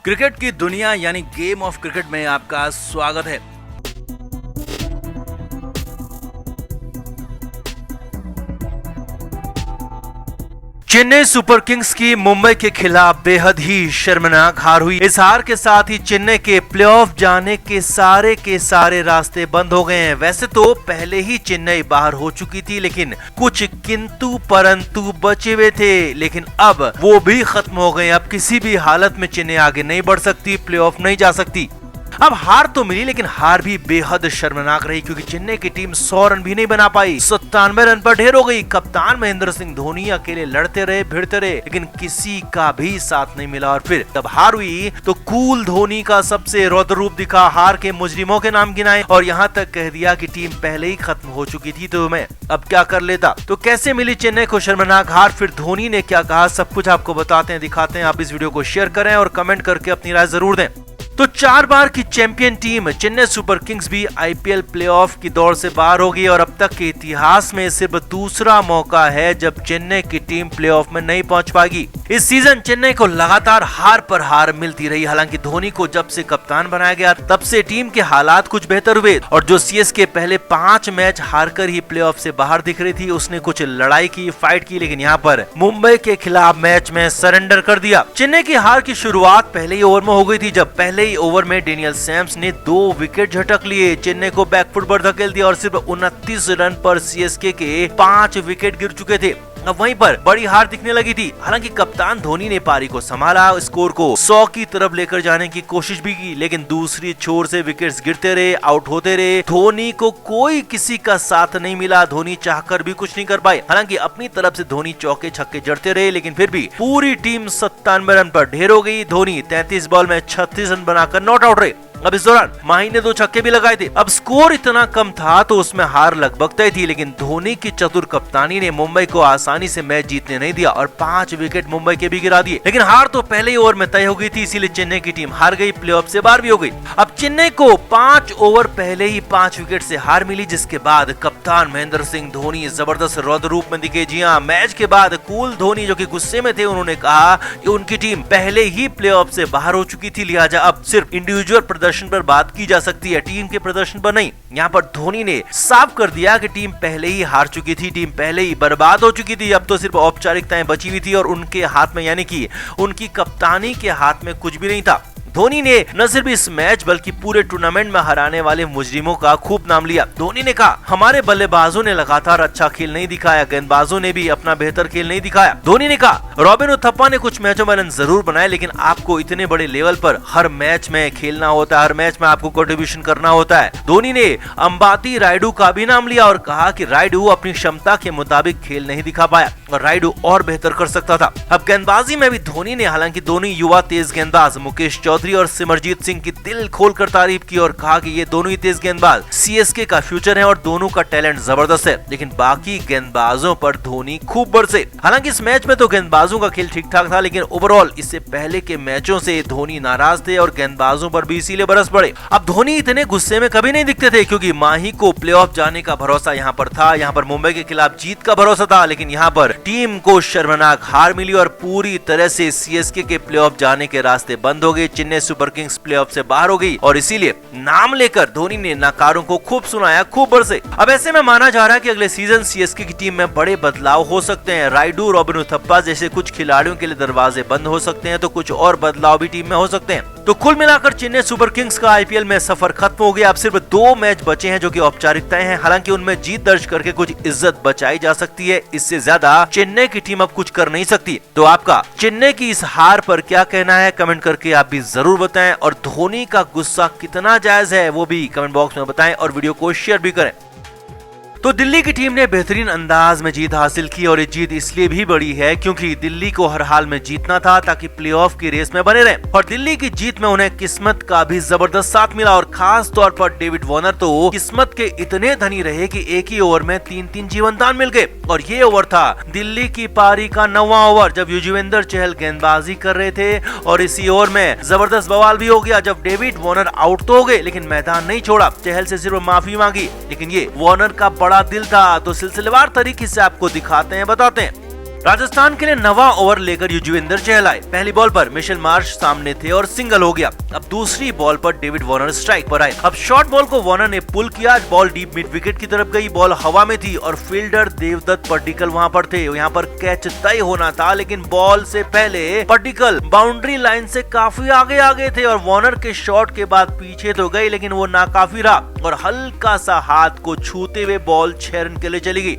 Cricket की दुनिया यानी गेम ऑफ क्रिकेट में आपका स्वागत है। चेन्नई सुपर किंग्स की मुंबई के खिलाफ बेहद ही शर्मनाक हार हुई। इस हार के साथ ही चेन्नई के प्लेऑफ जाने के सारे रास्ते बंद हो गए हैं। वैसे तो पहले ही चेन्नई बाहर हो चुकी थी, लेकिन कुछ किंतु परंतु बचे हुए थे, लेकिन अब वो भी खत्म हो गए। अब किसी भी हालत में चेन्नई आगे नहीं बढ़ सकती, प्लेऑफ नहीं जा सकती। अब हार तो मिली, लेकिन हार भी बेहद शर्मनाक रही, क्योंकि चेन्नई की टीम 100 रन भी नहीं बना पाई। 97 रन पर ढेर हो गई। कप्तान महेंद्र सिंह धोनी अकेले लड़ते रहे, भिड़ते रहे, लेकिन किसी का भी साथ नहीं मिला। और फिर जब हार हुई तो कूल धोनी का सबसे रौद्र रूप दिखा, हार के मुजरिमों के नाम गिनाए और यहाँ तक कह दिया कि टीम पहले ही खत्म हो चुकी थी, तो मैं अब क्या कर लेता। तो कैसे मिली चेन्नई को शर्मनाक हार, फिर धोनी ने क्या कहा, सब कुछ आपको बताते हैं, दिखाते हैं। आप इस वीडियो को शेयर करें और कमेंट करके अपनी राय जरूर दें। तो 4 बार की champion team Chennai super Kings भी आईपीएल प्लेऑफ की दौड़ से बाहर हो गई और अब तक के इतिहास में सिर्फ दूसरा मौका है जब चेन्नई की टीम प्लेऑफ में नहीं पहुंच पाएगी। इस सीजन चेन्नई को लगातार हार पर हार मिलती रही। हालांकि धोनी को जब से कप्तान बनाया गया तब से टीम के हालात कुछ बेहतर हुए और जो सीएसके पहले 5 मैच हारकर ही प्लेऑफ से बाहर दिख रही थी, उसने कुछ लड़ाई की, फाइट की, लेकिन यहाँ पर मुंबई के खिलाफ मैच में सरेंडर कर दिया। चेन्नई की हार की शुरुआत पहले ही ओवर में हो गई थी, जब पहले ओवर में डेनियल सैम्स ने 2 विकेट झटक लिए, चेन्नई को बैकफुट पर धकेल दिया और सिर्फ 29 रन पर सीएसके के 5 विकेट गिर चुके थे। अब वहीं पर बड़ी हार दिखने लगी थी। हालांकि कप्तान धोनी ने पारी को संभाला, स्कोर को 100 की तरफ लेकर जाने की कोशिश भी की, लेकिन दूसरी छोर से विकेट्स गिरते रहे, आउट होते रहे। धोनी को कोई किसी का साथ नहीं मिला, धोनी चाहकर भी कुछ नहीं कर पाए। हालांकि अपनी तरफ से धोनी चौके छक्के जड़ते रहे, लेकिन फिर भी पूरी टीम 97 रन पर ढेर हो गई। धोनी 33 बॉल में 36 रन बनाकर नॉट आउट रहे। अब इस दौरान माही ने 2 छक्के भी लगाए थे। अब स्कोर इतना कम था तो उसमें हार लगभग तय थी, लेकिन धोनी की चतुर कप्तानी ने मुंबई को आसानी से मैच जीतने नहीं दिया और 5 विकेट मुंबई के भी गिरा दिए। लेकिन हार तो पहले ही ओवर में तय हो गई थी, इसीलिए चेन्नई की टीम हार गई, प्लेऑफ से बाहर भी हो गई। अब चेन्नई को 5 ओवर पहले ही 5 विकेट से हार मिली, जिसके बाद कप्तान महेंद्र सिंह धोनी जबरदस्त रौद्र रूप में दिखे। जी हाँ, मैच के बाद कूल धोनी जो कि गुस्से में थे, उन्होंने कहा कि उनकी टीम पहले ही प्लेऑफ से बाहर हो चुकी थी, लिहाजा अब सिर्फ इंडिविजुअल प्रदर्शन पर बात की जा सकती है, टीम के प्रदर्शन पर नहीं। यहाँ पर धोनी ने साफ कर दिया कि टीम पहले ही हार चुकी थी, टीम पहले ही बर्बाद हो चुकी थी, अब तो सिर्फ औपचारिकताएं बची हुई थी और उनके हाथ में, यानी कि उनकी कप्तानी के हाथ में कुछ भी नहीं था। धोनी ने न सिर्फ इस मैच बल्कि पूरे टूर्नामेंट में हराने वाले मुजरिमों का खूब नाम लिया। धोनी ने कहा, हमारे बल्लेबाजों ने लगातार अच्छा खेल नहीं दिखाया, गेंदबाजों ने भी अपना बेहतर खेल नहीं दिखाया। धोनी ने कहा, रॉबिन उथप्पा ने कुछ मैचों में रन जरूर बनाए, लेकिन आपको इतने बड़े लेवल पर हर मैच में खेलना होता है, हर मैच में आपको कंट्रीब्यूशन करना होता है। धोनी ने अंबाती रायडू का भी नाम लिया और कहा कि रायडू अपनी क्षमता के मुताबिक खेल नहीं दिखा पाया और रायडू और बेहतर कर सकता था। अब गेंदबाजी में भी धोनी ने हालांकि दोनों युवा तेज गेंदबाज मुकेश चौधरी और सिमरजीत सिंह की दिल खोलकर तारीफ की और कहा कि ये दोनों ही तेज गेंदबाज सीएसके का फ्यूचर है और दोनों का टैलेंट जबरदस्त है। लेकिन बाकी गेंदबाजों पर धोनी खूब बरसे। हालांकि इस मैच में तो गेंदबाजों का खेल ठीक ठाक था, लेकिन ओवरऑल इससे पहले के मैचों से धोनी नाराज थे और गेंदबाजों पर भी इसीलिए बरस पड़े। अब धोनी इतने गुस्से में कभी नहीं दिखते थे, क्योंकि माही को प्लेऑफ जाने का भरोसा यहाँ पर था, यहाँ पर मुंबई के खिलाफ जीत का भरोसा था, लेकिन यहाँ पर टीम को शर्मनाक हार मिली और पूरी तरह से सीएसके के प्लेऑफ जाने के रास्ते बंद हो गए। चेन्नई सुपर किंग्स प्लेऑफ से बाहर हो गई और इसीलिए नाम लेकर धोनी ने नाकारों को खूब सुनाया, खूब बरसे। अब ऐसे में माना जा रहा है कि अगले सीजन सीएसके की टीम में बड़े बदलाव हो सकते हैं। रायडू, रॉबिन उथप्पा जैसे कुछ खिलाड़ियों के लिए दरवाजे बंद हो सकते हैं, तो कुछ और बदलाव भी टीम में हो सकते हैं। तो कुल मिलाकर चेन्नई सुपर किंग्स का आईपीएल में सफर खत्म हो गया। अब सिर्फ 2 मैच बचे हैं जो कि औपचारिकताएं हैं। हालांकि उनमें जीत दर्ज करके कुछ इज्जत बचाई जा सकती है, इससे ज्यादा चेन्नई की टीम अब कुछ कर नहीं सकती। तो आपका चेन्नई की इस हार पर क्या कहना है, कमेंट करके आप भी जरूर बताएं और धोनी का गुस्सा कितना जायज है वो भी कमेंट बॉक्स में बताएं और वीडियो को शेयर भी करें। तो दिल्ली की टीम ने बेहतरीन अंदाज में जीत हासिल की और ये जीत इसलिए भी बड़ी है क्योंकि दिल्ली को हर हाल में जीतना था ताकि प्लेऑफ की रेस में बने रहें और दिल्ली की जीत में उन्हें किस्मत का भी जबरदस्त साथ मिला और खास तौर पर डेविड वार्नर तो किस्मत के इतने धनी रहे कि एक ही ओवर में 3-3 जीवनदान मिल गए और ये ओवर था दिल्ली की पारी का 9वां ओवर जब युजवेंद्र चहल गेंदबाजी कर रहे थे और इसी ओवर में जबरदस्त बवाल भी हो गया जब डेविड वार्नर आउट तो हो गए लेकिन मैदान नहीं छोड़ा। चहल से सिर्फ माफी मांगी लेकिन ये वार्नर का बड़ा दिल था। तो सिलसिलेवार तरीके से आपको दिखाते हैं, बताते हैं। राजस्थान के लिए नवा ओवर लेकर युजवेंद्र चहल आए। पहली बॉल पर मिशेल मार्श सामने थे और सिंगल हो गया। अब दूसरी बॉल पर डेविड वार्नर स्ट्राइक पर आए। अब शॉर्ट बॉल को वार्नर ने पुल किया। बॉल डीप मिड विकेट की तरफ गई। बॉल हवा में थी और फील्डर देवदत्त पड्डीकल वहां पर थे। यहाँ पर कैच तय होना था, लेकिन बॉल से पहले पड्डीकल बाउंड्री लाइन से काफी आगे थे और वार्नर के शॉट के बाद पीछे तो गई, लेकिन वो नाकाफी रहा और हल्का सा हाथ को छूते हुए बॉल 6 रन के लिए चली गई।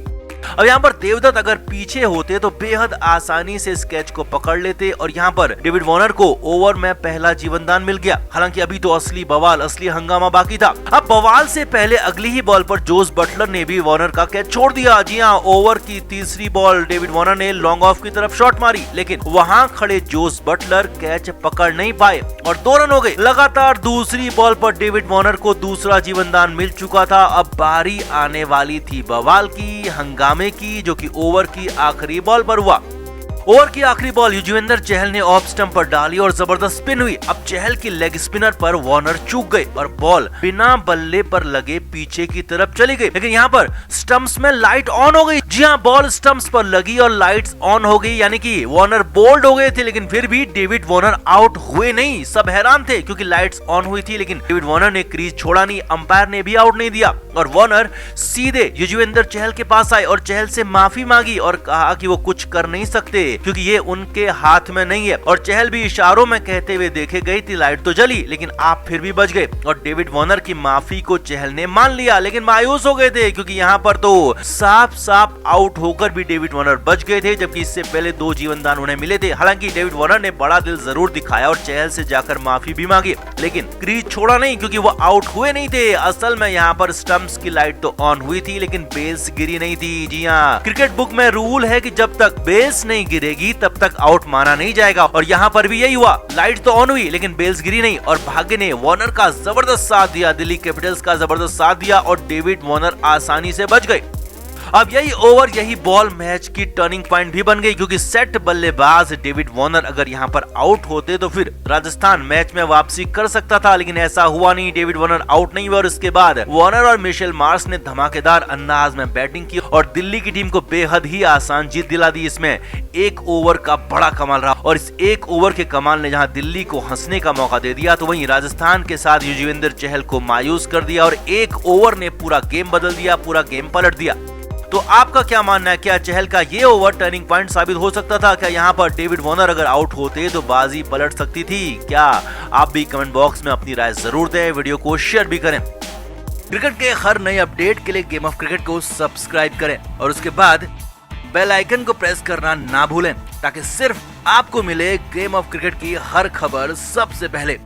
अब यहाँ पर देवदत्त अगर पीछे होते तो बेहद आसानी से इस कैच को पकड़ लेते और यहाँ पर डेविड वार्नर को ओवर में पहला जीवनदान मिल गया। हालांकि अभी तो असली बवाल, असली हंगामा बाकी था। अब बवाल से पहले अगली ही बॉल पर जोस बटलर ने भी वार्नर का कैच छोड़ दिया। जी हाँ, ओवर की तीसरी बॉल डेविड वार्नर ने लॉन्ग ऑफ की तरफ शॉट मारी, लेकिन वहां खड़े जोस बटलर कैच पकड़ नहीं पाए और 2 रन हो गए। लगातार दूसरी बॉल पर डेविड वार्नर को दूसरा जीवनदान मिल चुका था। अब बारी आने वाली थी बवाल की, हंगामे की, जो कि ओवर की आखिरी बॉल पर हुआ। ओवर की आखिरी बॉल युजवेंद्र चहल ने ऑफ स्टंप पर डाली और जबरदस्त स्पिन हुई। अब चहल की लेग स्पिनर पर वार्नर चूक गए और बॉल बिना बल्ले पर लगे पीछे की तरफ चली गई। लेकिन यहाँ पर स्टंप्स में लाइट ऑन हो गई। जी हाँ, बॉल स्टंप्स पर लगी और लाइट्स ऑन हो गई, यानी कि वार्नर बोल्ड हो गए थे, लेकिन फिर भी डेविड वार्नर आउट हुए नहीं। सब हैरान थे क्योंकि लाइट्स ऑन हुई थी, लेकिन डेविड वार्नर ने क्रीज छोड़ा नहीं, अंपायर ने भी आउट नहीं दिया और वार्नर सीधे युजवेंद्र चहल के पास आए और चहल से माफी मांगी और कहा कि वो कुछ कर नहीं सकते क्योंकि ये उनके हाथ में नहीं है। और चहल भी इशारों में कहते हुए देखे गई थी लाइट तो जली, लेकिन आप फिर भी बच गए। और डेविड वार्नर की माफी को चहल ने मान लिया, लेकिन मायूस हो गए थे क्योंकि यहाँ पर तो साफ साफ आउट होकर भी डेविड वार्नर बच गए थे, जबकि इससे पहले 2 जीवनदान उन्हें मिले थे। हालांकि डेविड वार्नर ने बड़ा दिल जरूर दिखाया और चहल से जाकर माफी भी मांगी, लेकिन क्रीज छोड़ा नहीं क्योंकि वो आउट हुए नहीं थे। असल में यहाँ पर स्टंप्स की लाइट तो ऑन हुई थी, लेकिन बेल्स गिरी नहीं थी। जी हाँ, क्रिकेट बुक में रूल है कि जब तक बेल्स नहीं गिरेगी तब तक आउट माना नहीं जाएगा और यहाँ पर भी यही हुआ। लाइट तो ऑन हुई लेकिन बेल्स गिरी नहीं और भाग्य ने वार्नर का जबरदस्त साथ दिया, दिल्ली कैपिटल्स का जबरदस्त साथ दिया और डेविड वार्नर आसानी से बच गए। अब यही ओवर, यही बॉल मैच की टर्निंग पॉइंट भी बन गई क्योंकि सेट बल्लेबाज डेविड वार्नर अगर यहाँ पर आउट होते तो फिर राजस्थान मैच में वापसी कर सकता था, लेकिन ऐसा हुआ नहीं। डेविड वार्नर आउट नहीं हुआ और इसके बाद वार्नर और मिशेल मार्श ने धमाकेदार अंदाज में बैटिंग की और दिल्ली की टीम को बेहद ही आसान जीत दिला दी। इसमें 1 ओवर का बड़ा कमाल रहा और इस 1 ओवर के कमाल ने जहां दिल्ली को हंसने का मौका दे दिया, तो वहीं राजस्थान के साथ युजवेंद्र चहल को मायूस कर दिया और 1 ओवर ने पूरा गेम बदल दिया, पूरा गेम पलट दिया। तो आपका क्या मानना है? क्या चहल का ये ओवर टर्निंग पॉइंट साबित हो सकता था? क्या यहाँ पर डेविड वार्नर अगर आउट होते तो बाजी पलट सकती थी? क्या आप भी कमेंट बॉक्स में अपनी राय जरूर दें, वीडियो को शेयर भी करें। क्रिकेट के हर नए अपडेट के लिए गेम ऑफ क्रिकेट को सब्सक्राइब करें और उसके बाद बेल आइकन को प्रेस करना ना भूलें ताकि सिर्फ आपको मिले गेम ऑफ क्रिकेट की हर खबर सबसे पहले।